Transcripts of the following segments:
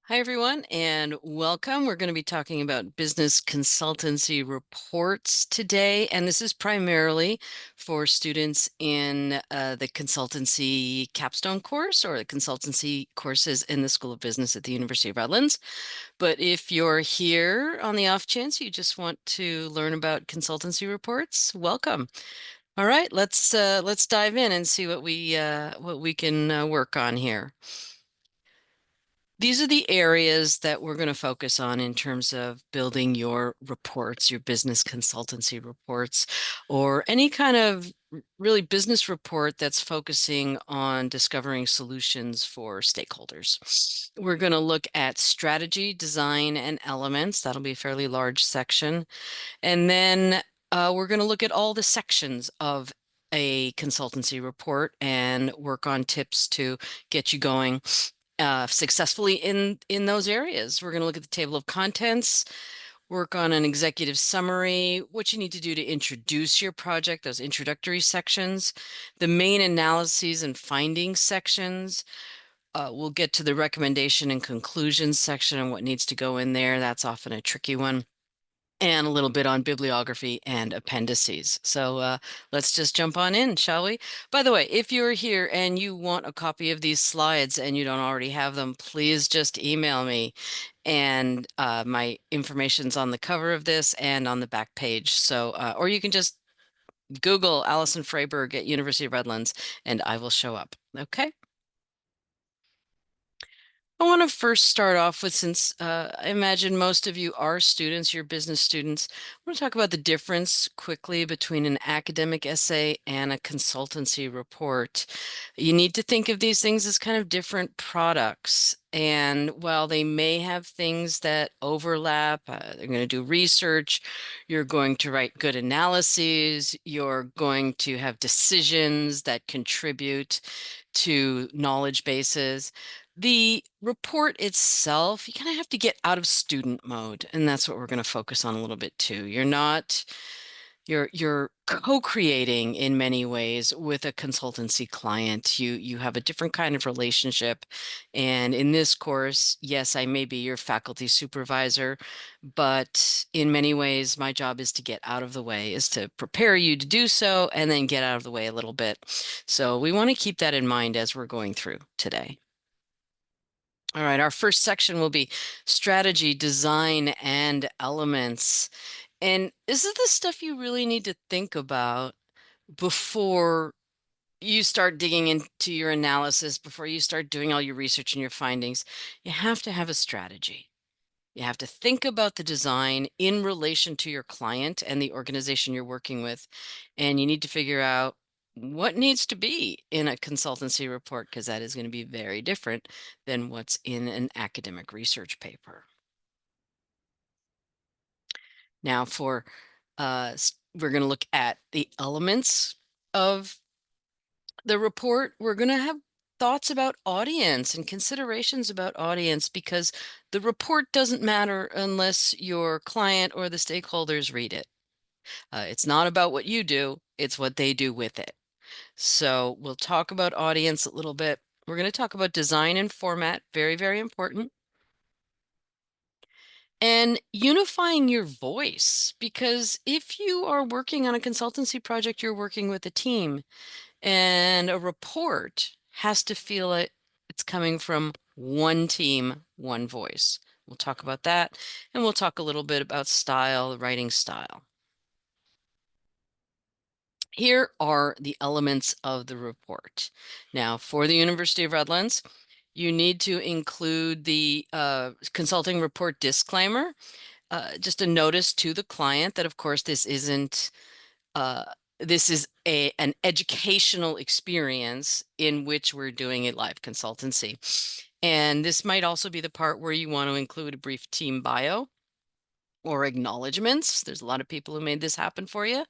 Hi, everyone, and welcome. We're going to be talking about business consultancy reports today, and this is primarily for students in the consultancy capstone course or the consultancy courses in the School of Business at the University of Redlands. But if you're here on the off chance you just want to learn about consultancy reports, welcome. All right, let's dive in and see what we can work on here. These are the areas that we're going to focus on in terms of building your reports, your business consultancy reports, or any kind of really business report that's focusing on discovering solutions for stakeholders. We're going to look at strategy, design, and elements. That'll be a fairly large section. And then we're going to look at all the sections of a consultancy report and work on tips to get you going successfully in those areas. We're going to look at the table of contents, work on an executive summary, what you need to do to introduce your project, those introductory sections, the main analyses and findings sections. We'll get to the recommendation and conclusions section and what needs to go in there. That's often a tricky one. And a little bit on bibliography and appendices. So let's just jump on in, shall we? By the way, if you're here and you want a copy of these slides and you don't already have them, please just email me. And my information's on the cover of this and on the back page. So, or you can just Google Allison Freyberg at University of Redlands and I will show up. Okay. I want to first start off with, since I imagine most of you are students, you're business students, I want to talk about the difference quickly between an academic essay and a consultancy report. You need to think of these things as kind of different products. And while they may have things that overlap, they're going to do research, you're going to write good analyses, you're going to have decisions that contribute to knowledge bases. The report itself, you kind of have to get out of student mode, and that's what we're going to focus on a little bit too. You're co-creating in many ways with a consultancy client. You have a different kind of relationship. And in this course, yes, I may be your faculty supervisor, but in many ways, my job is to get out of the way, is to prepare you to do so and then get out of the way a little bit. So we want to keep that in mind as we're going through today. All right, our first section will be strategy, design, and elements. And this is the stuff you really need to think about before you start digging into your analysis, before you start doing all your research and your findings. You have to have a strategy. You have to think about the design in relation to your client and the organization you're working with. And you need to figure out what needs to be in a consultancy report, because that is going to be very different than what's in an academic research paper. Now, we're going to look at the elements of the report. We're going to have thoughts about audience and considerations about audience, because the report doesn't matter unless your client or the stakeholders read it. It's not about what you do, it's what they do with it. So we'll talk about audience a little bit. We're going to talk about design and format, very, very important. And unifying your voice, because if you are working on a consultancy project, you're working with a team. And a report has to feel it's coming from one team, one voice. We'll talk about that, and we'll talk a little bit about style, writing style. Here are the elements of the report. Now, for the University of Redlands, you need to include the consulting report disclaimer, just a notice to the client that, of course, this isn't this is an educational experience in which we're doing a live consultancy. And this might also be the part where you want to include a brief team bio or acknowledgments. There's a lot of people who made this happen for you,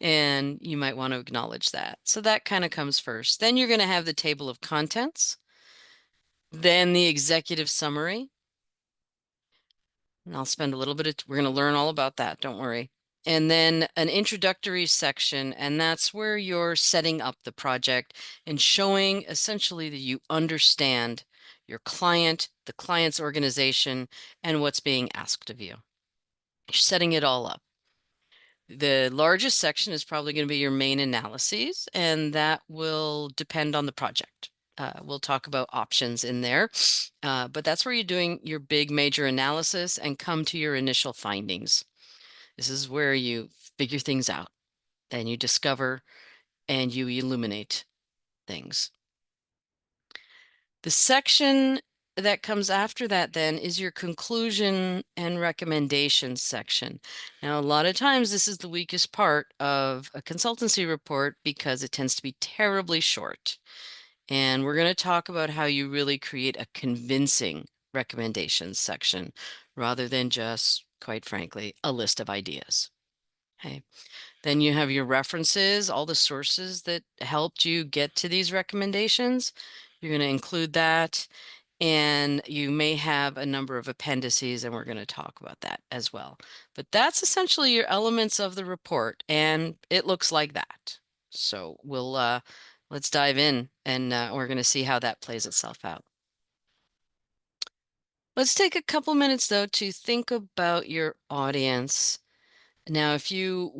and you might want to acknowledge that. So that kind of comes first. Then you're going to have the table of contents, then the executive summary. And I'll spend a little bit of, we're going to learn all about that, don't worry. And then an introductory section, and that's where you're setting up the project and showing essentially that you understand your client, the client's organization, and what's being asked of you. You're setting it all up. The largest section is probably going to be your main analyses, and that will depend on the project. We'll talk about options in there, but that's where you're doing your big major analysis and come to your initial findings. This is where you figure things out and you discover and you illuminate things. The section that comes after that then is your conclusion and recommendations section. Now, a lot of times this is the weakest part of a consultancy report because it tends to be terribly short. And we're going to talk about how you really create a convincing recommendations section rather than just, quite frankly, a list of ideas. Okay. Then you have your references, all the sources that helped you get to these recommendations. You're going to include that. And you may have a number of appendices, and we're going to talk about that as well. But that's essentially your elements of the report, and it looks like that. So let's dive in, and we're going to see how that plays itself out. Let's take a couple minutes, though, to think about your audience. Now, if you've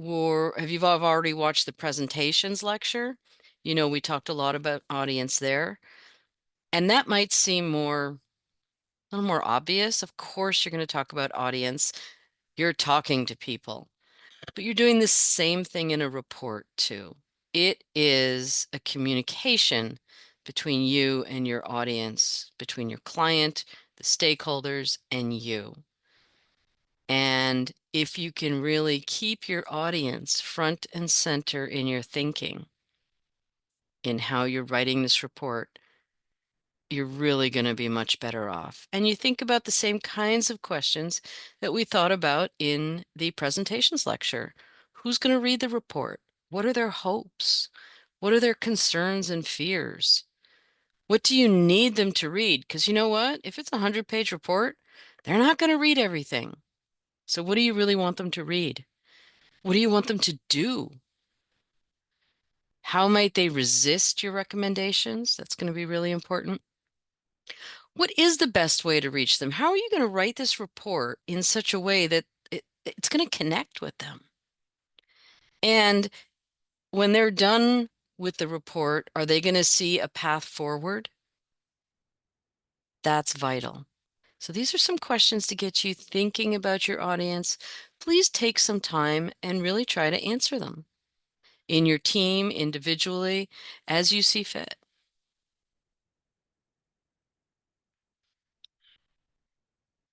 already watched the presentations lecture, you know, we talked a lot about audience there, and that might seem a little more obvious. Of course, you're going to talk about audience. You're talking to people, but you're doing the same thing in a report too. It is a communication between you and your audience, between your client, the stakeholders, and you. And if you can really keep your audience front and center in your thinking, in how you're writing this report, you're really going to be much better off. And you think about the same kinds of questions that we thought about in the presentations lecture. Who's going to read the report? What are their hopes? What are their concerns and fears? What do you need them to read? Because you know what? If it's a 100-page report, they're not going to read everything. So what do you really want them to read? What do you want them to do? How might they resist your recommendations? That's going to be really important. What is the best way to reach them? How are you going to write this report in such a way that it's going to connect with them? And when they're done with the report, are they going to see a path forward? That's vital. So these are some questions to get you thinking about your audience. Please take some time and really try to answer them in your team, individually, as you see fit.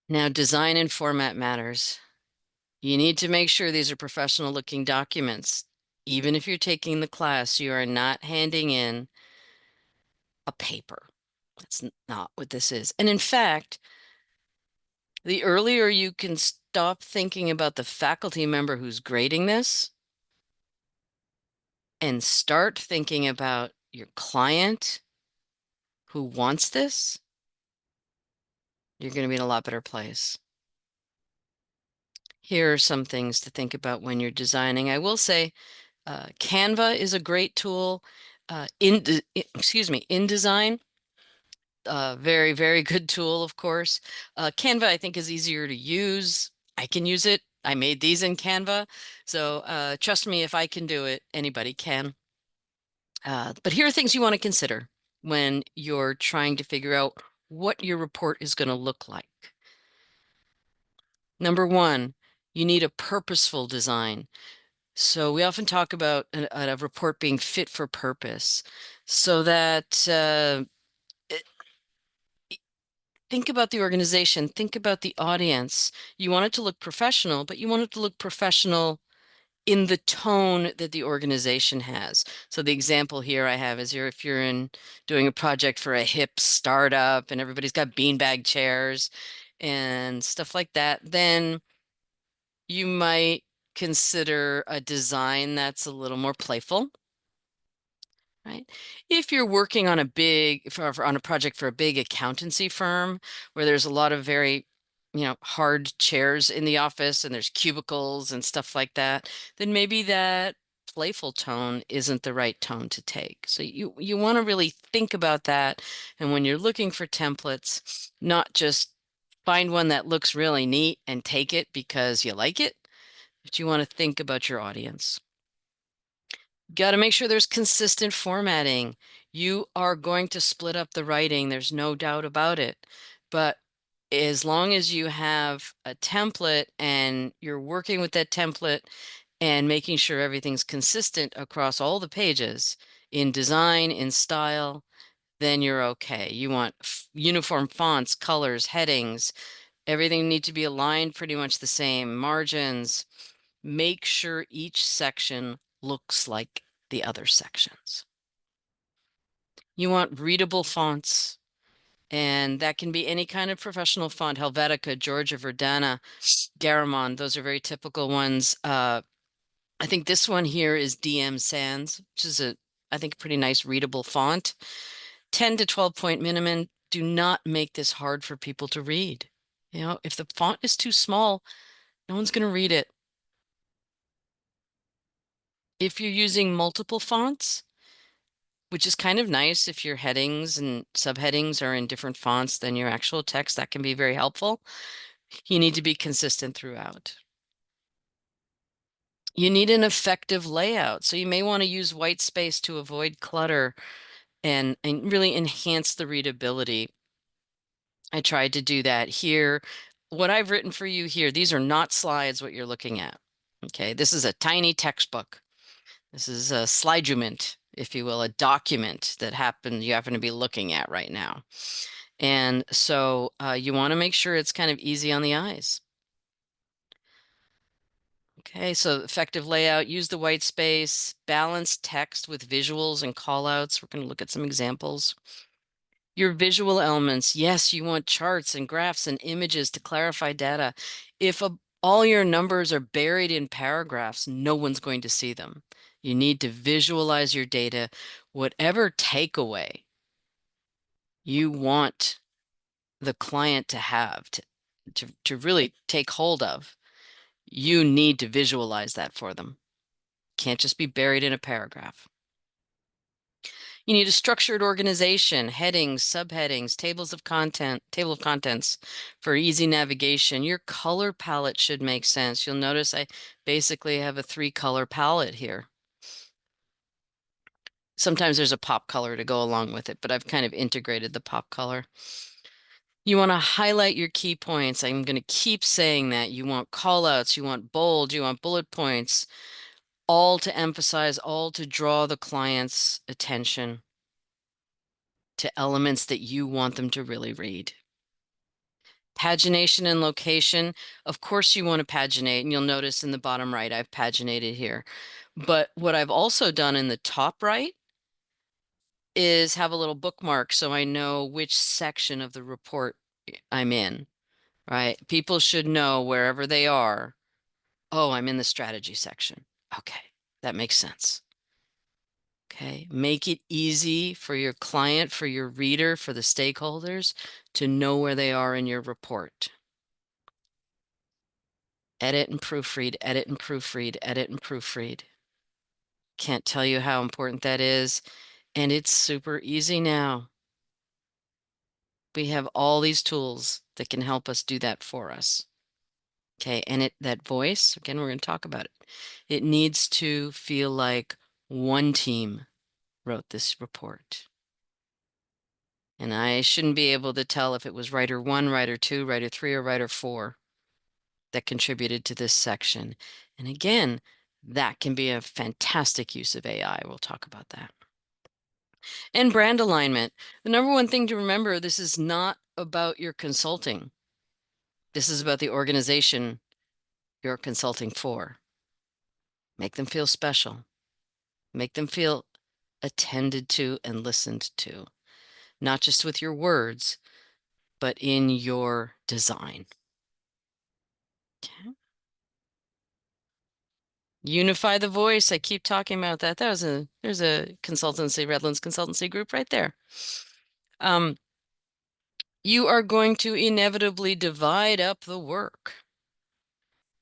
Now, design and format matters. You need to make sure these are professional looking documents. Even if you're taking the class, you are not handing in a paper. That's not what this is. And in fact, the earlier you can stop thinking about the faculty member who's grading this and start thinking about your client who wants this, you're going to be in a lot better place. Here are some things to think about when you're designing. I will say Canva is a great tool in InDesign. Very, very good tool, of course. Canva, I think, is easier to use. I can use it. I made these in Canva. So trust me, if I can do it, anybody can. But here are things you want to consider when you're trying to figure out what your report is going to look like. Number one, you need a purposeful design. So we often talk about a report being fit for purpose so that think about the organization, think about the audience. You want it to look professional, but you want it to look professional in the tone that the organization has. So the example here I have is if you're doing a project for a hip startup and everybody's got beanbag chairs and stuff like that, then you might consider a design that's a little more playful, right? If you're working on a project for a big accountancy firm where there's a lot of very hard chairs in the office and there's cubicles and stuff like that, then maybe that playful tone isn't the right tone to take. So you want to really think about that. And when you're looking for templates, not just find one that looks really neat and take it because you like it, but you want to think about your audience. Got to make sure there's consistent formatting. You are going to split up the writing, there's no doubt about it. But as long as you have a template and you're working with that template and making sure everything's consistent across all the pages in design, in style, then you're okay. You want uniform fonts, colors, headings, everything needs to be aligned pretty much the same, margins. Make sure each section looks like the other sections. You want readable fonts, and that can be any kind of professional font, Helvetica, Georgia, Verdana, Garamond. Those are very typical ones. I think this one here is DM Sans, which is I think, a pretty nice readable font. 10 to 12 point minimum. Do not make this hard for people to read. If the font is too small, no one's going to read it. If you're using multiple fonts, which is kind of nice if your headings and subheadings are in different fonts than your actual text, that can be very helpful. You need to be consistent throughout. You need an effective layout. So you may want to use white space to avoid clutter and really enhance the readability. I tried to do that here. What I've written for you here, these are not slides, what you're looking at. Okay, this is a tiny textbook. This is a slidument, if you will, a document that you happen to be looking at right now. And so you want to make sure it's kind of easy on the eyes. Okay, so effective layout, use the white space, balance text with visuals and callouts. We're going to look at some examples. Your visual elements, yes, you want charts and graphs and images to clarify data. If all your numbers are buried in paragraphs, no one's going to see them. You need to visualize your data. Whatever takeaway you want the client to have, to really take hold of, you need to visualize that for them. Can't just be buried in a paragraph. You need a structured organization, headings, subheadings, table of contents for easy navigation. Your color palette should make sense. You'll notice I basically have a 3-color palette here. Sometimes there's a pop color to go along with it, but I've kind of integrated the pop color. You want to highlight your key points. I'm going to keep saying that. You want callouts, you want bold, you want bullet points, all to emphasize, all to draw the client's attention to elements that you want them to really read. Pagination and location. Of course you want to paginate, and you'll notice in the bottom right, I've paginated here. But what I've also done in the top right is have a little bookmark so I know which section of the report I'm in, right? People should know wherever they are. Oh, I'm in the strategy section. Okay, that makes sense. Okay, make it easy for your client, for your reader, for the stakeholders to know where they are in your report. Edit and proofread, edit and proofread, edit and proofread. Can't tell you how important that is. And it's super easy now. We have all these tools that can help us do that for us. Okay, and that voice, again, we're going to talk about it. It needs to feel like one team wrote this report. And I shouldn't be able to tell if it was writer 1, writer 2, writer 3, or writer 4 that contributed to this section. And again, that can be a fantastic use of AI. We'll talk about that. And brand alignment. The number one thing to remember, this is not about your consulting. This is about the organization you're consulting for. Make them feel special. Make them feel attended to and listened to, not just with your words, but in your design. Okay. Unify the voice. I keep talking about that. There's a consultancy, Redlands Consultancy Group right there. you are going to inevitably divide up the work,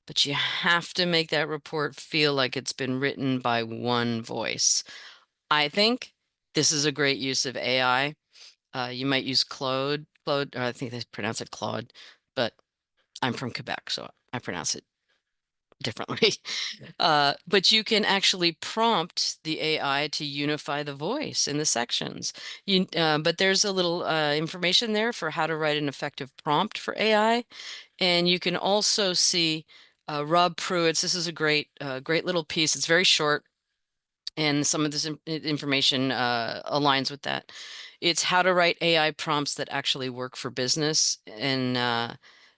but you have to make that report feel like it's been written by one voice. I think this is a great use of AI. You might use Claude, or I think they pronounce it Claude, but I'm from Quebec, so I pronounce it differently. But you can actually prompt the AI to unify the voice in the sections. But there's a little information there for how to write an effective prompt for AI. And you can also see Rob Pruitt's. This is a great little piece. It's very short, and some of this information aligns with that. It's how to write AI prompts that actually work for business, and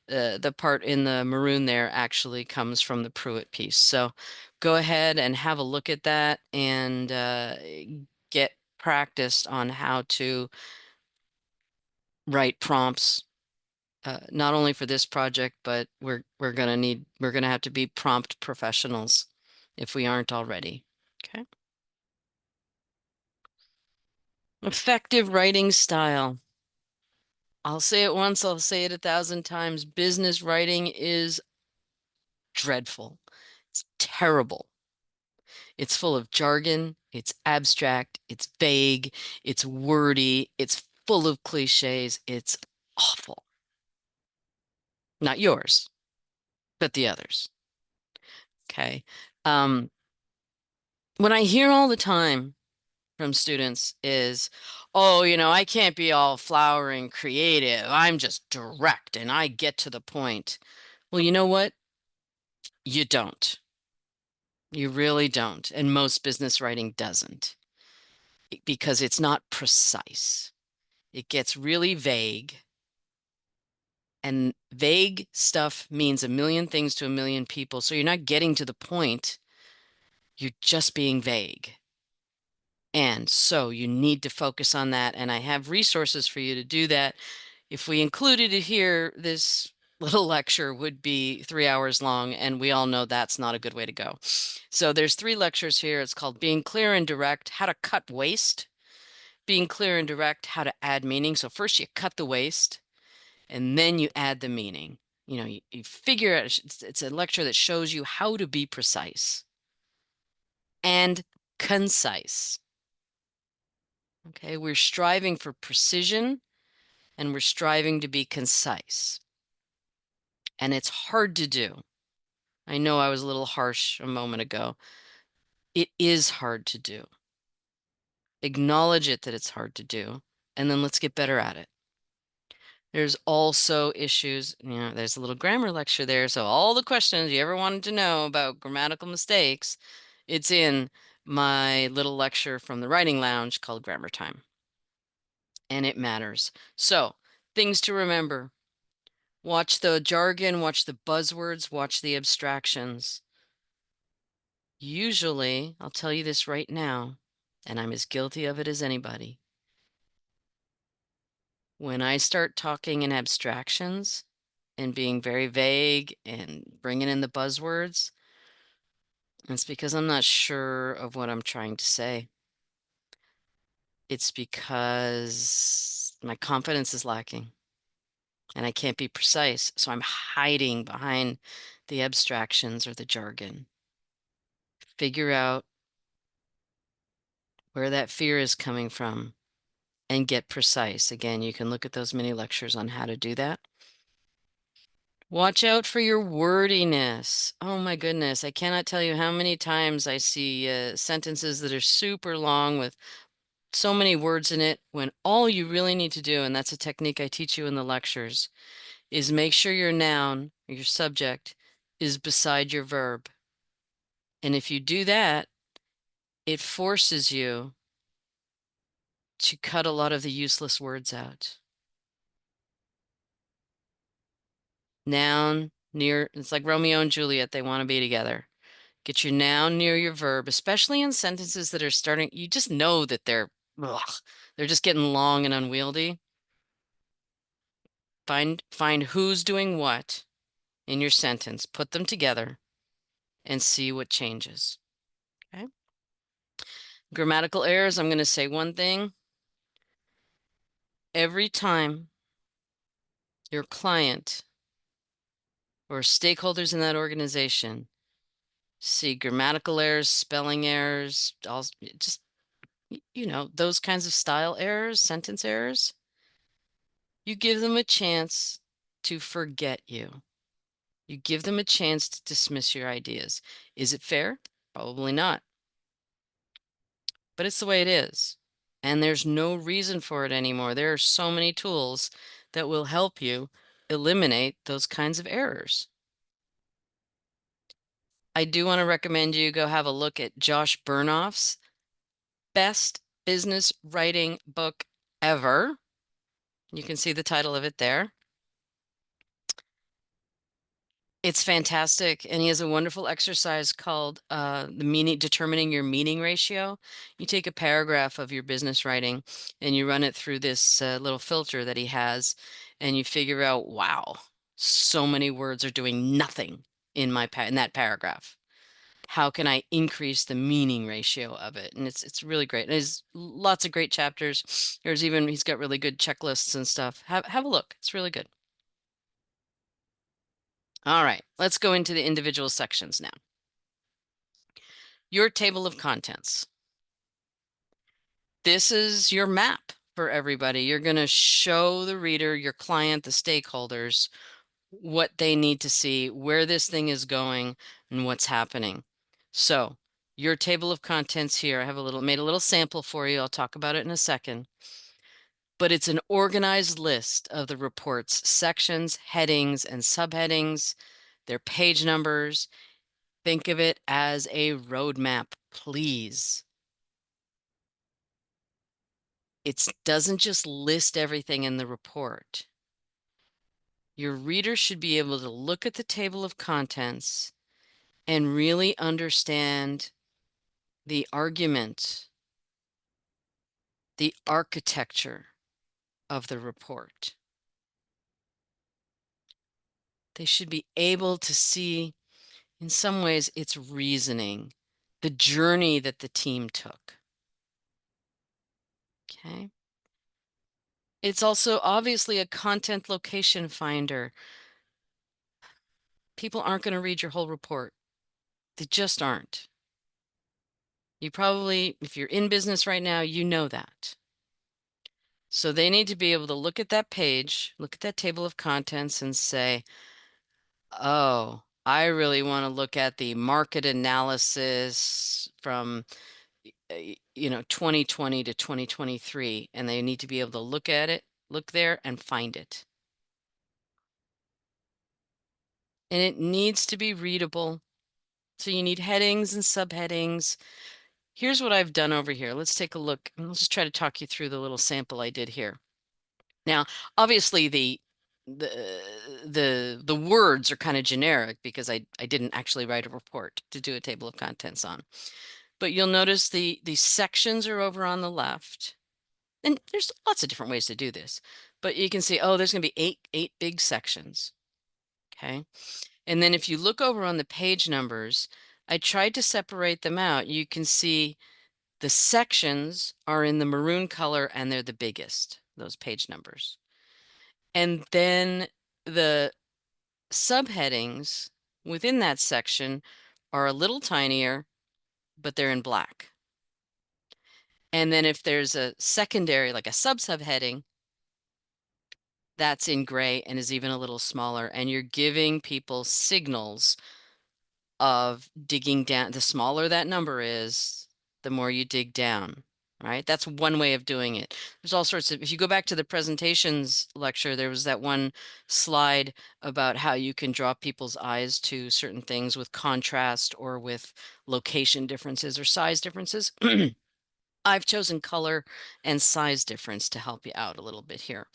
the part in the maroon there actually comes from the Pruitt piece. So go ahead and have a look at that and get practiced on how to write prompts. Not only for this project, but we're gonna have to be prompt professionals if we aren't already. Okay. Effective writing style. I'll say it once, I'll say it 1,000 times. Business writing is dreadful. It's terrible. It's full of jargon, it's abstract, it's vague, it's wordy, it's full of cliches. It's awful. Not yours, but the others. Okay. Um, what I hear all the time from students is, oh, I can't be all flowery and creative. I'm just direct and I get to the point. Well, you know what? You don't. You really don't. And most business writing doesn't because it's not precise. It gets really vague. And vague stuff means a million things to a million people. So you're not getting to the point. You're just being vague. And so you need to focus on that. And I have resources for you to do that. If we included it here, this little lecture would be 3 hours long, and we all know that's not a good way to go. So there's 3 lectures here. It's called Being Clear and Direct, How to Cut Waste, Being Clear and Direct, How to Add Meaning. So first you cut the waste, and then you add the meaning. You figure out, it's a lecture that shows you how to be precise and concise. Okay, we're striving for precision and we're striving to be concise. And it's hard to do. I know I was a little harsh a moment ago. It is hard to do. Acknowledge it that it's hard to do, and then let's get better at it. There's also issues, there's a little grammar lecture there. So all the questions you ever wanted to know about grammatical mistakes, it's in my little lecture from the Writing Lounge called Grammar Time. And it matters. So things to remember. Watch the jargon, watch the buzzwords, watch the abstractions. Usually, I'll tell you this right now, and I'm as guilty of it as anybody. When I start talking in abstractions and being very vague and bringing in the buzzwords, it's because I'm not sure of what I'm trying to say. It's because my confidence is lacking and I can't be precise. So I'm hiding behind the abstractions or the jargon. Figure out where that fear is coming from and get precise. Again, you can look at those mini lectures on how to do that. Watch out for your wordiness. Oh my goodness, I cannot tell you how many times I see sentences that are super long with so many words in it when all you really need to do, and that's a technique I teach you in the lectures, is make sure your noun, your subject, is beside your verb. And if you do that, it forces you to cut a lot of the useless words out. Noun near, it's like Romeo and Juliet, they want to be together. Get your noun near your verb, especially in sentences that are starting, you just know that ugh, they're just getting long and unwieldy. Find who's doing what in your sentence, put them together and see what changes. Okay. Grammatical errors, I'm going to say one thing. Every time your client, or stakeholders in that organization see grammatical errors, spelling errors, all just those kinds of style errors, sentence errors, you give them a chance to forget you. You give them a chance to dismiss your ideas. Is it fair? Probably not. But it's the way it is. And there's no reason for it anymore. There are so many tools that will help you eliminate those kinds of errors. I do want to recommend you go have a look at Josh Bernoff's best business writing book ever. You can see the title of it there. It's fantastic, and he has a wonderful exercise called determining your meaning ratio. You take a paragraph of your business writing and you run it through this little filter that he has, and you figure out, wow, so many words are doing nothing in in that paragraph. How can I increase the meaning ratio of it? And it's really great. And there's lots of great chapters. He's got really good checklists and stuff. Have a look. It's really good. All right, let's go into the individual sections now. Your table of contents. This is your map for everybody. You're going to show the reader, your client, the stakeholders, what they need to see, where this thing is going, and what's happening. So your table of contents here, I have made a little sample for you. I'll talk about it in a second. But it's an organized list of the report's sections, headings, and subheadings, their page numbers. Think of it as a roadmap, please. It doesn't just list everything in the report. Your reader should be able to look at the table of contents and really understand the argument, the architecture of the report. They should be able to see, in some ways, its reasoning, the journey that the team took. Okay. It's also obviously a content location finder. People aren't going to read your whole report. They just aren't. You probably, if you're in business right now, you know that. So they need to be able to look at that page, look at that table of contents and say, oh, I really want to look at the market analysis from 2020 to 2023, and they need to be able to look at it, look there and find it. And it needs to be readable. So you need headings and subheadings. Here's what I've done over here. Let's take a look. I'll just try to talk you through the little sample I did here. Now, obviously the words are kind of generic because I didn't actually write a report to do a table of contents on. But you'll notice the sections are over on the left. And there's lots of different ways to do this. But you can see, oh, there's going to be eight big sections. Okay. And then if you look over on the page numbers, I tried to separate them out. You can see the sections are in the maroon color and they're the biggest, those page numbers. And then the subheadings within that section are a little tinier, but they're in black. And then if there's a secondary, like a subheading, that's in gray and is even a little smaller. And you're giving people signals of digging down. The smaller that number is, the more you dig down, right? That's one way of doing it. There's all sorts of, if you go back to the presentations lecture, there was that one slide about how you can draw people's eyes to certain things with contrast or with location differences or size differences. I've chosen color and size difference to help you out a little bit here.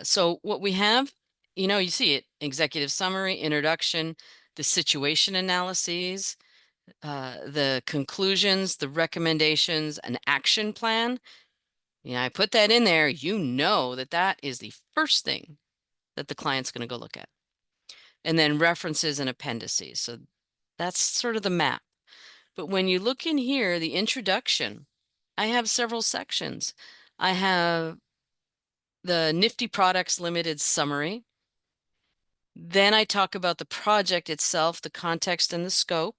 So what we have, you see it, executive summary, introduction, the situation analyses, the conclusions, the recommendations, an action plan. I put that in there. You know that is the first thing that the client's going to go look at. And then references and appendices. So that's sort of the map. But when you look in here, the introduction, I have several sections. I have the Nifty Products Limited summary. Then I talk about the project itself, the context and the scope.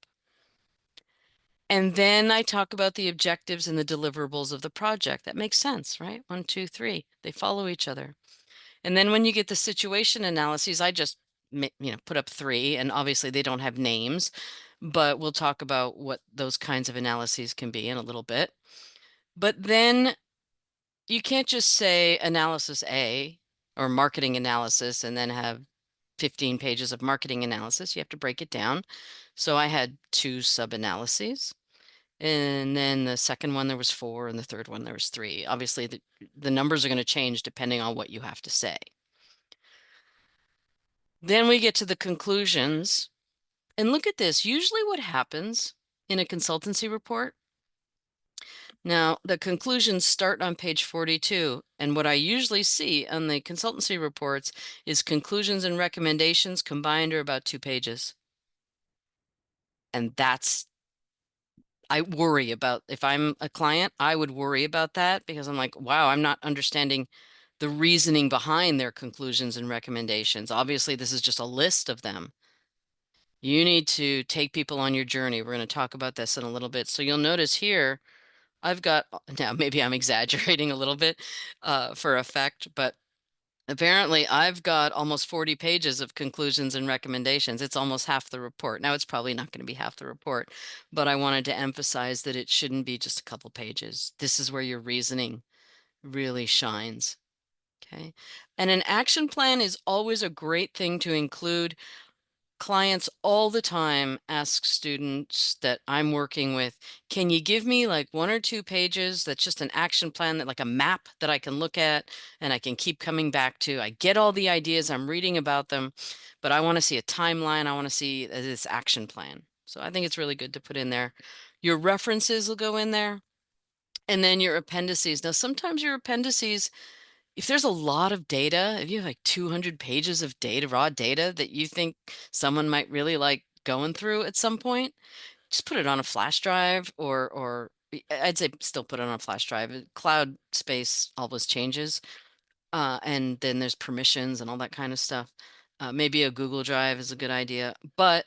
And then I talk about the objectives and the deliverables of the project. That makes sense, right? 1, 2, 3. They follow each other. And then when you get the situation analyses, I just put up 3, and obviously they don't have names, but we'll talk about what those kinds of analyses can be in a little bit. But then you can't just say analysis A or marketing analysis and then have 15 pages of marketing analysis. You have to break it down. So I had 2 sub-analyses. And then the second one, there was 4, and the third one, there was 3. Obviously, the numbers are going to change depending on what you have to say. Then we get to the conclusions. And look at this. Usually what happens in a consultancy report, now the conclusions start on page 42. And what I usually see on the consultancy reports is conclusions and recommendations combined are about 2 pages. And I worry about, if I'm a client, I would worry about that, because I'm like, wow, I'm not understanding the reasoning behind their conclusions and recommendations. Obviously, this is just a list of them. You need to take people on your journey. We're going to talk about this in a little bit. So you'll notice here, I've got, now maybe I'm exaggerating a little bit for effect, but apparently I've got almost 40 pages of conclusions and recommendations. It's almost half the report. Now, it's probably not going to be half the report, but I wanted to emphasize that it shouldn't be just a couple pages. This is where your reasoning really shines. Okay. And an action plan is always a great thing to include. Clients all the time ask students that I'm working with, can you give me like 1 or 2 pages that's just an action plan, that like a map that I can look at and I can keep coming back to? I get all the ideas, I'm reading about them, but I want to see a timeline. I want to see this action plan. So I think it's really good to put in there. Your references will go in there, and then your appendices. Now, sometimes your appendices, if there's a lot of data, if you have like 200 pages of data, raw data that you think someone might really like going through at some point, just put it on a flash drive, or I'd say still put it on a flash drive. Cloud space always changes. And then there's permissions and all that kind of stuff. Maybe a Google Drive is a good idea, but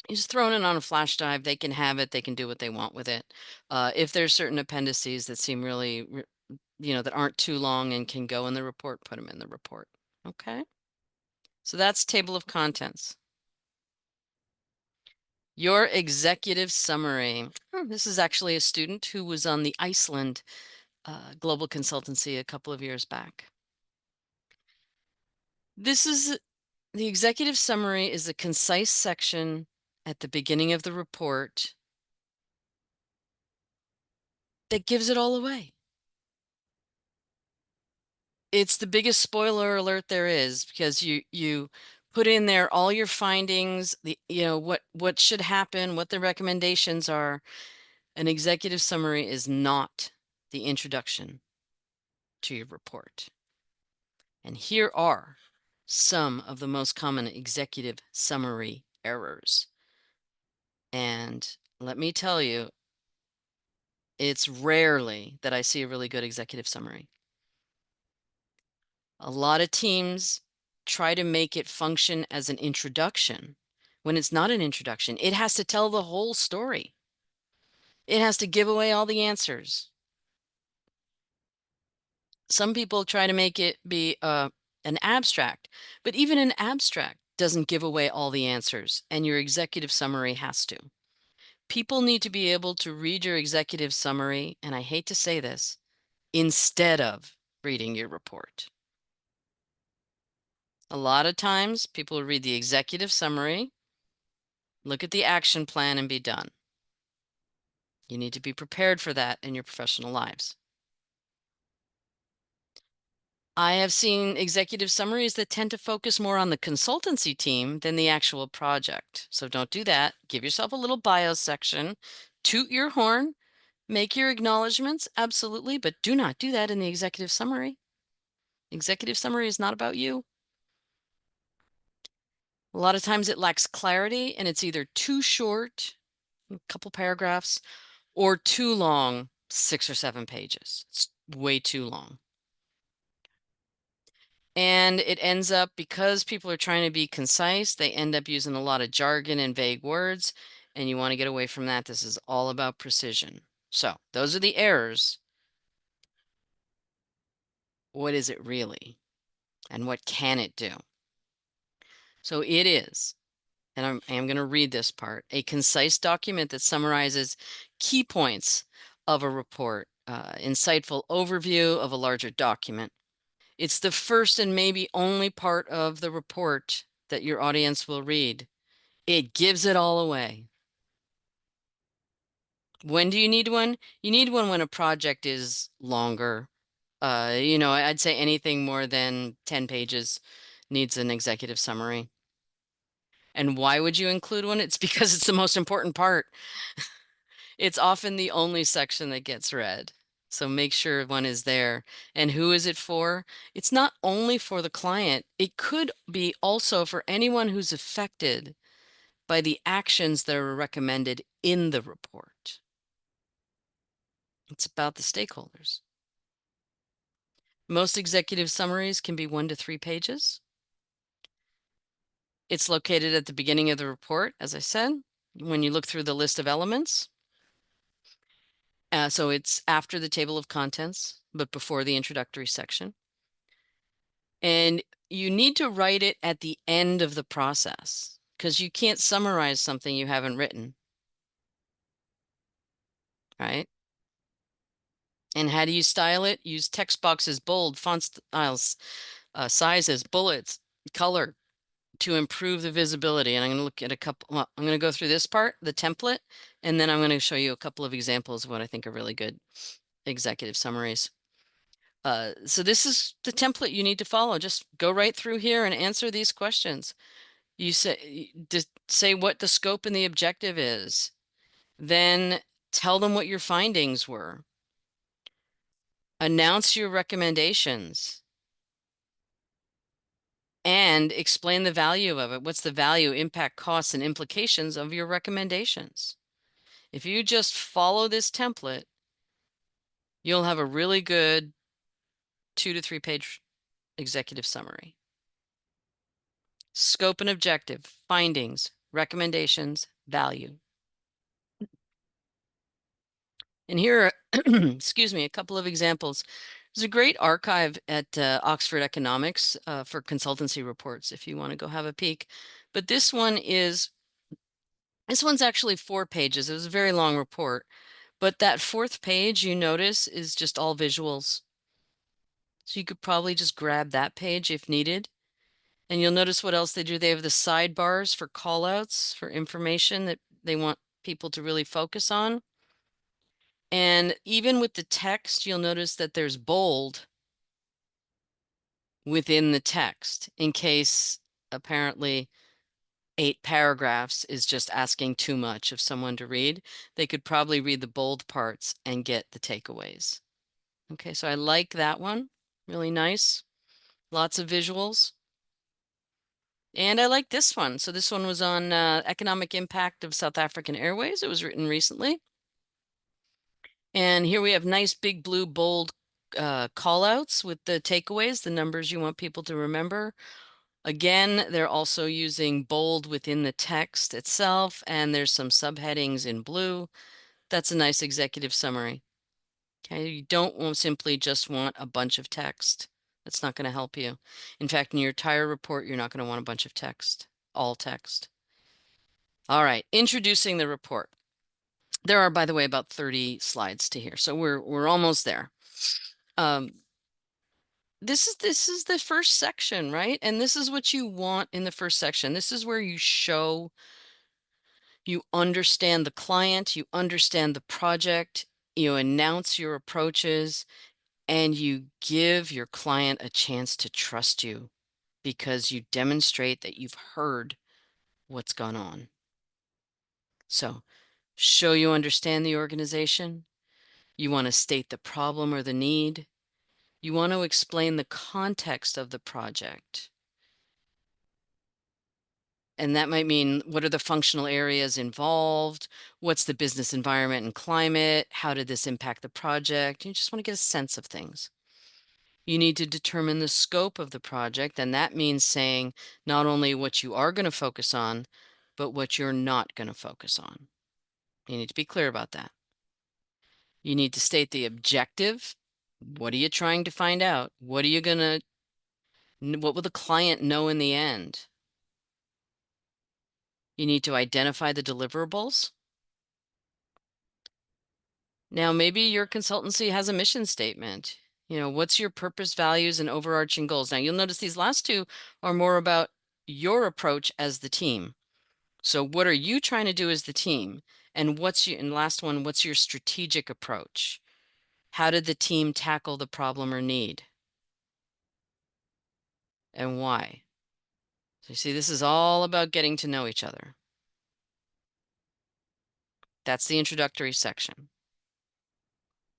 you just throw it on a flash drive. They can have it. They can do what they want with it. If there's certain appendices that seem really that aren't too long and can go in the report, put them in the report. Okay. So that's table of contents. Your executive summary. This is actually a student who was on the Iceland Global Consultancy a couple of years back. This is the executive summary, is a concise section at the beginning of the report that gives it all away. It's the biggest spoiler alert there is, because you put in there all your findings, what should happen, what the recommendations are. An executive summary is not the introduction to your report. And here are some of the most common executive summary errors. And let me tell you, it's rarely that I see a really good executive summary. A lot of teams try to make it function as an introduction when it's not an introduction. It has to tell the whole story. It has to give away all the answers. Some people try to make it be an abstract, but even an abstract doesn't give away all the answers, and your executive summary has to. People need to be able to read your executive summary, and I hate to say this, instead of reading your report. A lot of times people read the executive summary, look at the action plan, and be done. You need to be prepared for that in your professional lives. I have seen executive summaries that tend to focus more on the consultancy team than the actual project. So don't do that. Give yourself a little bio section, toot your horn, make your acknowledgments, absolutely, but do not do that in the executive summary. Executive summary is not about you. A lot of times it lacks clarity, and it's either too short, a couple paragraphs, or too long, 6 or 7 pages. It's way too long. And it ends up, because people are trying to be concise, they end up using a lot of jargon and vague words, and you want to get away from that. This is all about precision. So those are the errors. What is it really? And what can it do? So it is, and I am going to read this part, a concise document that summarizes key points of a report, insightful overview of a larger document. It's the first and maybe only part of the report that your audience will read. It gives it all away. When do you need one? You need one when a project is longer. I'd say anything more than 10 pages needs an executive summary. And why would you include one? It's because it's the most important part. It's often the only section that gets read. So make sure one is there. And who is it for? It's not only for the client, it could be also for anyone who's affected by the actions that are recommended in the report. It's about the stakeholders. Most executive summaries can be 1 to 3 pages. It's located at the beginning of the report, as I said, when you look through the list of elements. So it's after the table of contents, but before the introductory section. And you need to write it at the end of the process because you can't summarize something you haven't written, right? And how do you style it? Use text boxes, bold, font styles, sizes, bullets, color to improve the visibility. And I'm going to look at a couple, well, I'm going to go through this part, the template, and then I'm going to show you a couple of examples of what I think are really good executive summaries. So this is the template you need to follow. Just go right through here and answer these questions. You say what the scope and the objective is. Then tell them what your findings were. Announce your recommendations and explain the value of it. What's the value, impact, costs, and implications of your recommendations? If you just follow this template, you'll have a really good 2 to 3 page executive summary. Scope and objective, findings, recommendations, value. And here are, excuse me, a couple of examples. There's a great archive at Oxford Economics for consultancy reports if you want to go have a peek. But this one's actually 4 pages. It was a very long report. But that 4th page you notice is just all visuals. So you could probably just grab that page if needed. And you'll notice what else they do. They have the sidebars for callouts for information that they want people to really focus on. And even with the text, you'll notice that there's bold within the text in case apparently 8 paragraphs is just asking too much of someone to read. They could probably read the bold parts and get the takeaways. Okay, so I like that one. Really nice. Lots of visuals. And I like this one. So this one was on economic impact of South African Airways. It was written recently. And here we have nice big blue bold call outs with the takeaways, the numbers you want people to remember. Again, they're also using bold within the text itself, and there's some subheadings in blue. That's a nice executive summary. Okay, you don't simply just want a bunch of text. That's not going to help you. In fact, in your entire report, you're not going to want a bunch of text, all text. All right, introducing the report. There are, by the way, about 30 slides to here, so we're almost there. This is the first section, right? And this is what you want in the first section. This is where you show you understand the client, you understand the project, you announce your approaches, and you give your client a chance to trust you because you demonstrate that you've heard what's gone on. So show you understand the organization. You want to state the problem or the need. You want to explain the context of the project. And that might mean what are the functional areas involved? What's the business environment and climate? How did this impact the project? You just want to get a sense of things. You need to determine the scope of the project, and that means saying not only what you are going to focus on, but what you're not going to focus on. You need to be clear about that. You need to state the objective. What are you trying to find out? What will the client know in the end? You need to identify the deliverables. Now, maybe your consultancy has a mission statement. What's your purpose, values, and overarching goals? Now, you'll notice these last two are more about your approach as the team. So what are you trying to do as the team? And last one, what's your strategic approach? How did the team tackle the problem or need? And why? So you see, this is all about getting to know each other. That's the introductory section.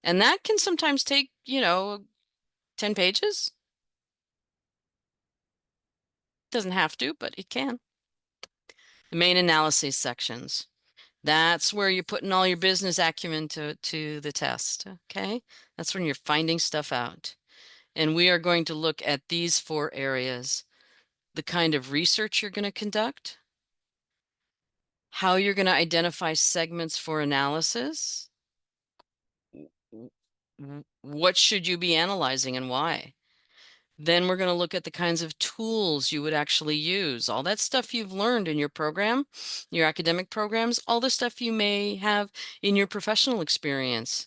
And that can sometimes take, 10 pages. Doesn't have to, but it can. The main analysis sections. That's where you're putting all your business acumen to the test, okay? That's when you're finding stuff out. And we are going to look at these 4 areas: the kind of research you're going to conduct, how you're going to identify segments for analysis, what should you be analyzing and why. Then we're going to look at the kinds of tools you would actually use, all that stuff you've learned in your program, your academic programs, all the stuff you may have in your professional experience.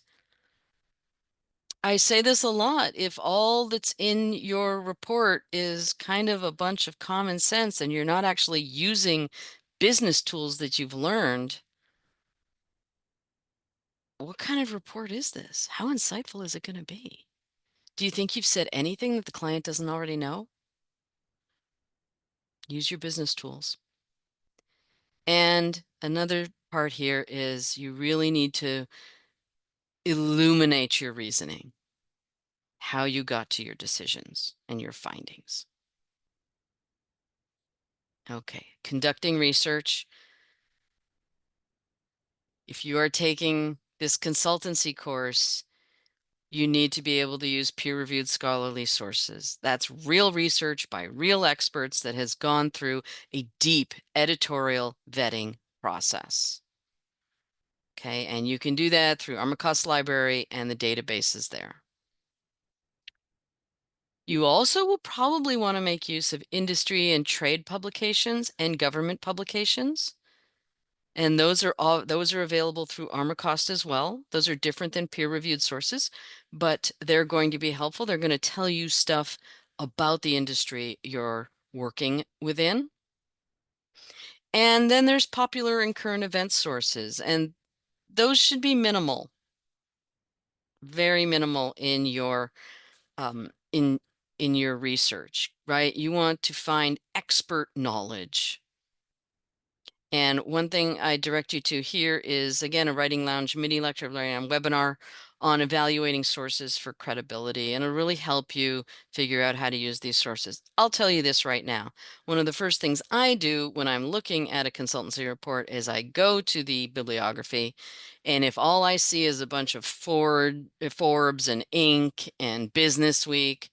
I say this a lot. If all that's in your report is kind of a bunch of common sense and you're not actually using business tools that you've learned, what kind of report is this? How insightful is it going to be? Do you think you've said anything that the client doesn't already know? Use your business tools. And another part here is you really need to illuminate your reasoning, how you got to your decisions and your findings. Okay, conducting research. If you are taking this consultancy course, you need to be able to use peer-reviewed scholarly sources. That's real research by real experts that has gone through a deep editorial vetting process. Okay, and you can do that through Armacost Library and the databases there. You also will probably want to make use of industry and trade publications and government publications. And those are available through Armacost as well. Those are different than peer-reviewed sources, but they're going to be helpful. They're going to tell you stuff about the industry you're working within. And then there's popular and current event sources, and those should be minimal, very minimal in your um, in your research, right? You want to find expert knowledge. And one thing I direct you to here is, again, a Writing Lounge mini lecture webinar on evaluating sources for credibility, and it'll really help you figure out how to use these sources. I'll tell you this right now. One of the first things I do when I'm looking at a consultancy report is I go to the bibliography, and if all I see is a bunch of Forbes and Inc. and Business Week,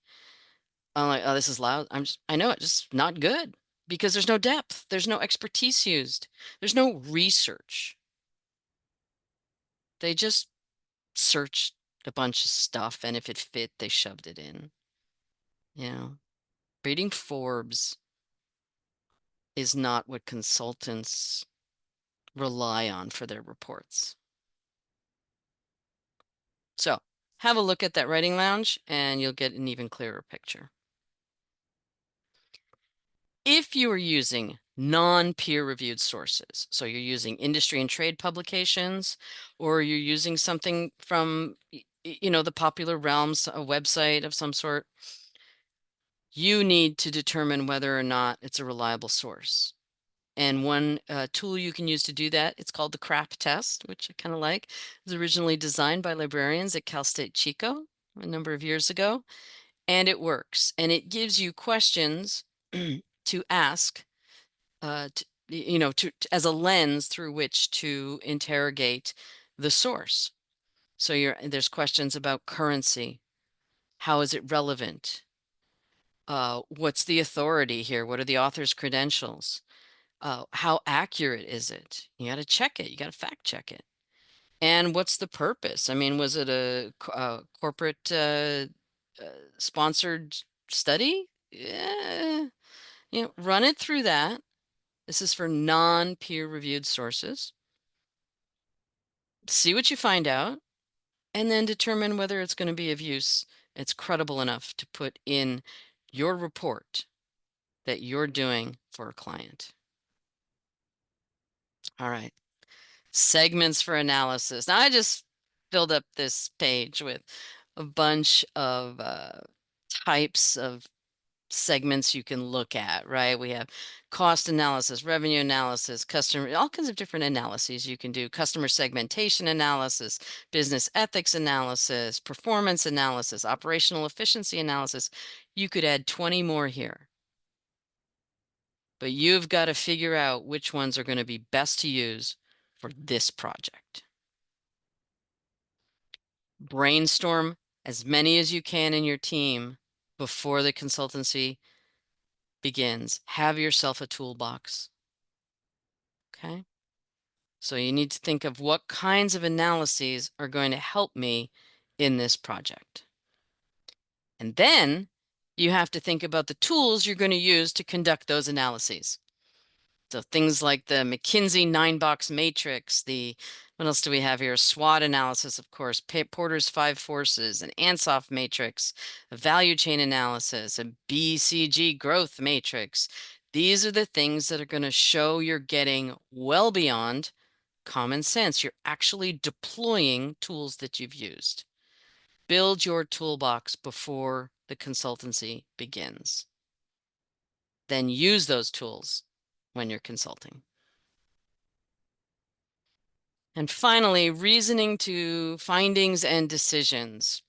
I'm like, oh, this is loud. I know it's just not good because there's no depth. There's no expertise used. There's no research. They just searched a bunch of stuff, and if it fit, they shoved it in. Reading Forbes is not what consultants rely on for their reports. So have a look at that Writing Lounge and you'll get an even clearer picture. If you are using non-peer-reviewed sources, so you're using industry and trade publications, or you're using something from, the popular realms, a website of some sort, you need to determine whether or not it's a reliable source. And one tool you can use to do that, it's called the CRAP test, which I kind of like. It was originally designed by librarians at Cal State Chico a number of years ago, and it works. And it gives you questions to ask as a lens through which to interrogate the source. So there's questions about currency, How is it relevant? What's the authority here? What are the author's credentials? How accurate is it? You got to check it. You got to fact check it. And what's the purpose? I mean, was it a corporate sponsored study? Yeah, run it through that. This is for non-peer reviewed sources. See what you find out, and then determine whether it's going to be of use. It's credible enough to put in your report that you're doing for a client. All right. Segments for analysis. Now, I just filled up this page with a bunch of types of segments you can look at, right? We have cost analysis, revenue analysis, customer, all kinds of different analyses you can do. Customer segmentation analysis, business ethics analysis, performance analysis, operational efficiency analysis. You could add 20 more here. But you've got to figure out which ones are going to be best to use for this project. Brainstorm as many as you can in your team before the consultancy begins. Have yourself a toolbox. Okay. So you need to think of what kinds of analyses are going to help me in this project. And then you have to think about the tools you're going to use to conduct those analyses. So things like the McKinsey 9-box matrix, what else do we have here? SWOT analysis, of course, Porter's 5 forces, an Ansoff matrix, a value chain analysis, a BCG growth matrix. These are the things that are going to show you're getting well beyond common sense. You're actually deploying tools that you've used. Build your toolbox before the consultancy begins. Then use those tools when you're consulting. And finally, reasoning to findings and decisions.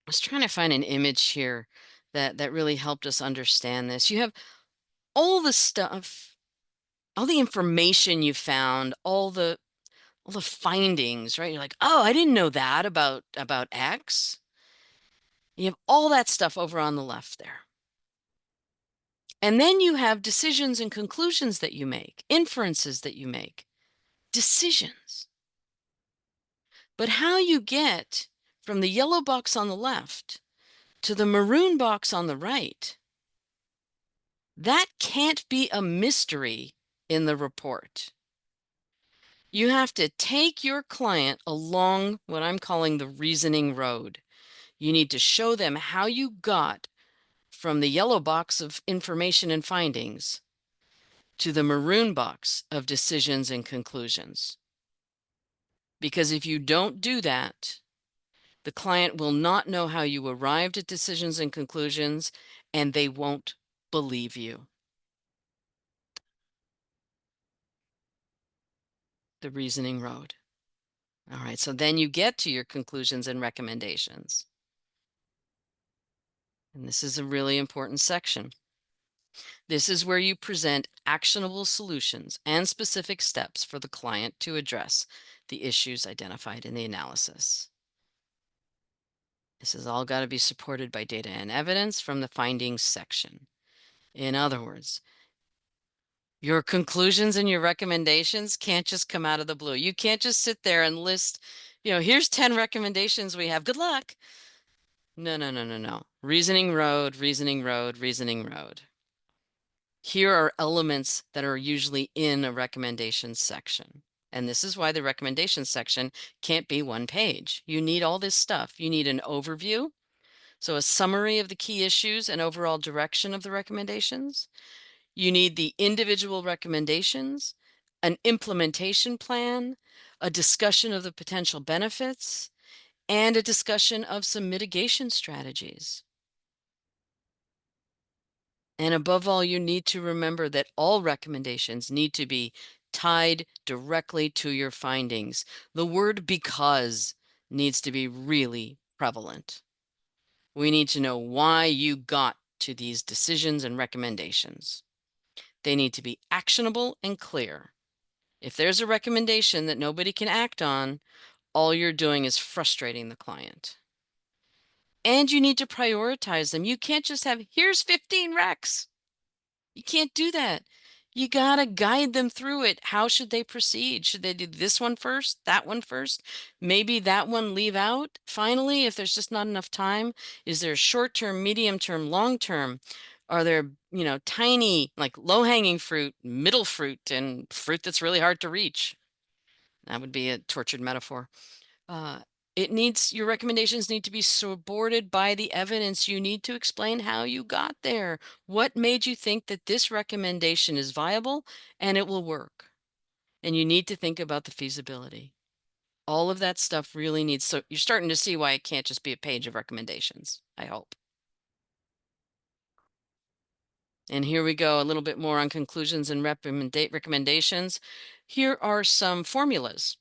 I was trying to find an image here that really helped us understand this. You have all the stuff, all the information you found, all the findings, right? You're like, oh, I didn't know that about X. You have all that stuff over on the left there. And then you have decisions and conclusions that you make, inferences that you make, decisions. But how you get from the yellow box on the left to the maroon box on the right, that can't be a mystery in the report. You have to take your client along what I'm calling the reasoning road. You need to show them how you got from the yellow box of information and findings to the maroon box of decisions and conclusions. Because if you don't do that, the client will not know how you arrived at decisions and conclusions, and they won't believe you. The reasoning road. All right, so then you get to your conclusions and recommendations. And this is a really important section. This is where you present actionable solutions and specific steps for the client to address the issues identified in the analysis. This has all got to be supported by data and evidence from the findings section. In other words, your conclusions and your recommendations can't just come out of the blue. You can't just sit there and list, here's 10 recommendations we have. Good luck. No, no, no, no, no. Reasoning road, reasoning road, reasoning road. Here are elements that are usually in a recommendation section. And this is why the recommendation section can't be one page. You need all this stuff. You need an overview, so a summary of the key issues and overall direction of the recommendations. You need the individual recommendations, an implementation plan, a discussion of the potential benefits, and a discussion of some mitigation strategies. And above all, you need to remember that all recommendations need to be tied directly to your findings. The word because needs to be really prevalent. We need to know why you got to these decisions and recommendations. They need to be actionable and clear. If there's a recommendation that nobody can act on, all you're doing is frustrating the client. And you need to prioritize them. You can't just have, here's 15 recs. You can't do that. You gotta guide them through it. How should they proceed? Should they do this one first, that one first? Maybe that one leave out finally if there's just not enough time? Is there short term, medium term, long term? Are there, tiny, like low-hanging fruit, middle fruit, and fruit that's really hard to reach? That would be a tortured metaphor. Uh, your recommendations need to be supported by the evidence. You need to explain how you got there. What made you think that this recommendation is viable and it will work? And you need to think about the feasibility. All of that stuff really needs, so you're starting to see why it can't just be a page of recommendations, I hope. And here we go, a little bit more on conclusions and recommendations. Here are some formulas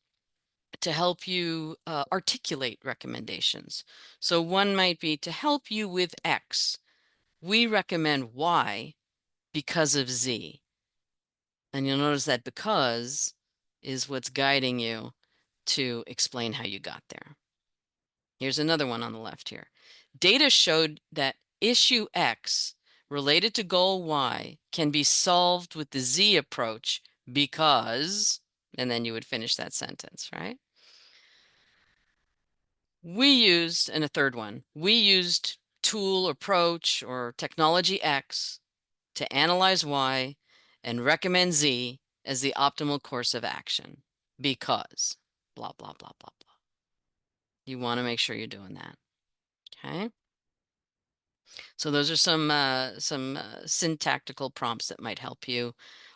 to help you articulate recommendations. So one might be to help you with X. We recommend Y because of Z. And you'll notice that because is what's guiding you to explain how you got there. Here's another one on the left here. Data showed that issue X related to goal Y can be solved with the Z approach because, and then you would finish that sentence, right? And a third one, we used tool approach or technology X to analyze Y and recommend Z as the optimal course of action because blah, blah, blah, blah, blah. You want to make sure you're doing that. Okay. So those are some syntactical prompts that might help you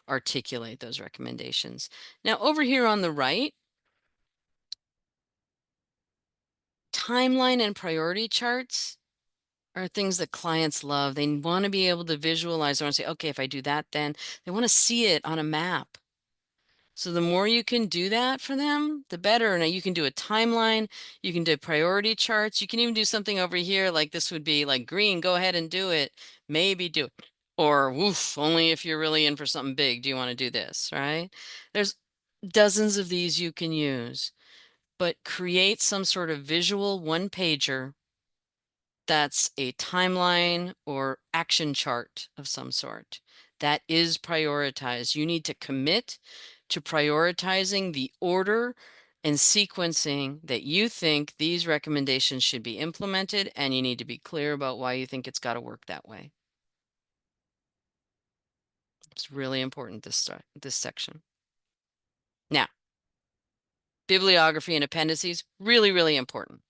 articulate those recommendations. Now over here on the right, timeline and priority charts are things that clients love. They want to be able to visualize. They want to say, okay, if I do that, then they want to see it on a map. So the more you can do that for them, the better. Now you can do a timeline, you can do priority charts, you can even do something over here like this would be like green, go ahead and do it. Maybe do it. Or woof, only if you're really in for something big, do you want to do this, right? There's dozens of these you can use, but create some sort of visual one pager that's a timeline or action chart of some sort that is prioritized. You need to commit to prioritizing the order and sequencing that you think these recommendations should be implemented, and you need to be clear about why you think it's got to work that way. It's really important, this section. Now, bibliography and appendices, really, really important.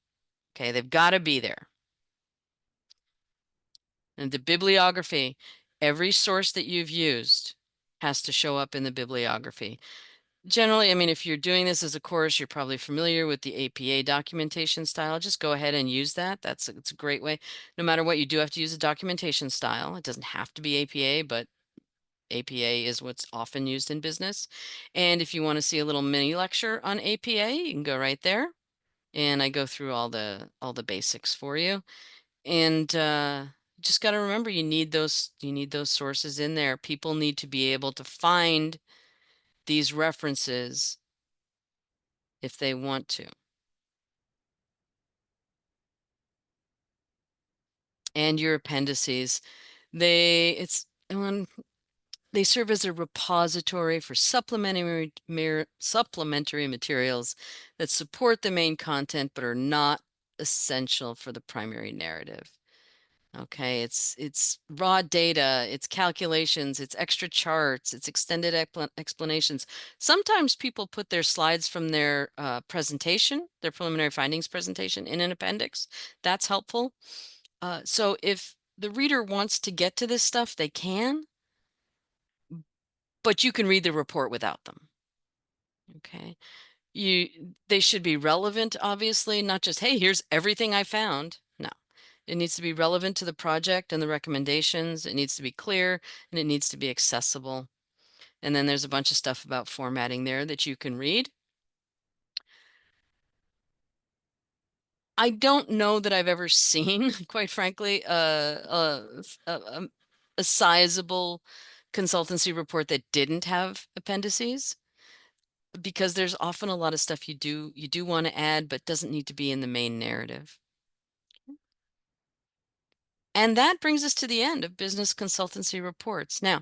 Okay, they've got to be there. And the bibliography, every source that you've used has to show up in the bibliography. Generally, I mean, if you're doing this as a course, you're probably familiar with the APA documentation style. Just go ahead and use that. It's a great way. No matter what, you do have to use a documentation style. It doesn't have to be APA, but APA is what's often used in business. And if you want to see a little mini lecture on APA, you can go right there. And I go through all the basics for you. And just got to remember you need those sources in there. People need to be able to find these references if they want to. And your appendices, when they serve as a repository for supplementary materials that support the main content but are not essential for the primary narrative. Okay, it's raw data, it's calculations, it's extra charts, it's extended explanations. Sometimes people put their slides from their presentation, their preliminary findings presentation, in an appendix. That's helpful. So if the reader wants to get to this stuff, they can, but you can read the report without them. Okay. They should be relevant, obviously, not just, hey, here's everything I found. No. It needs to be relevant to the project and the recommendations. It needs to be clear and it needs to be accessible. And then there's a bunch of stuff about formatting there that you can read. I don't know that I've ever seen, quite frankly, a sizable consultancy report that didn't have appendices, because there's often a lot of stuff you do want to add, but doesn't need to be in the main narrative. And that brings us to the end of business consultancy reports. Now,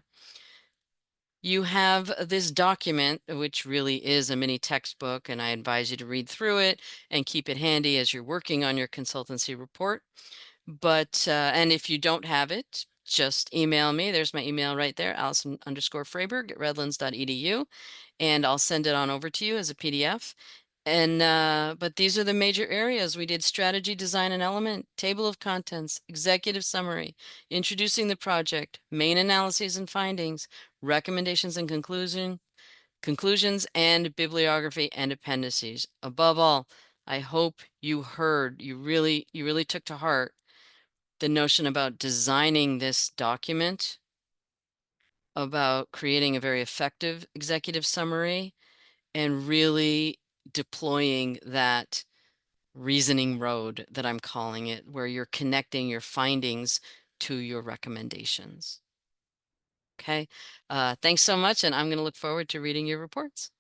you have this document, which really is a mini textbook, and I advise you to read through it and keep it handy as you're working on your consultancy report. But, and if you don't have it, just email me. There's my email right there, Allison_Fraberg@redlands.edu, and I'll send it on over to you as a PDF. And, but these are the major areas. We did strategy, design and element, table of contents, executive summary, introducing the project, main analyses and findings, recommendations and conclusions, and bibliography and appendices. Above all, I hope you really took to heart the notion about designing this document, about creating a very effective executive summary, and really deploying that reasoning road that I'm calling it, where you're connecting your findings to your recommendations. Okay. Thanks so much, and I'm going to look forward to reading your reports.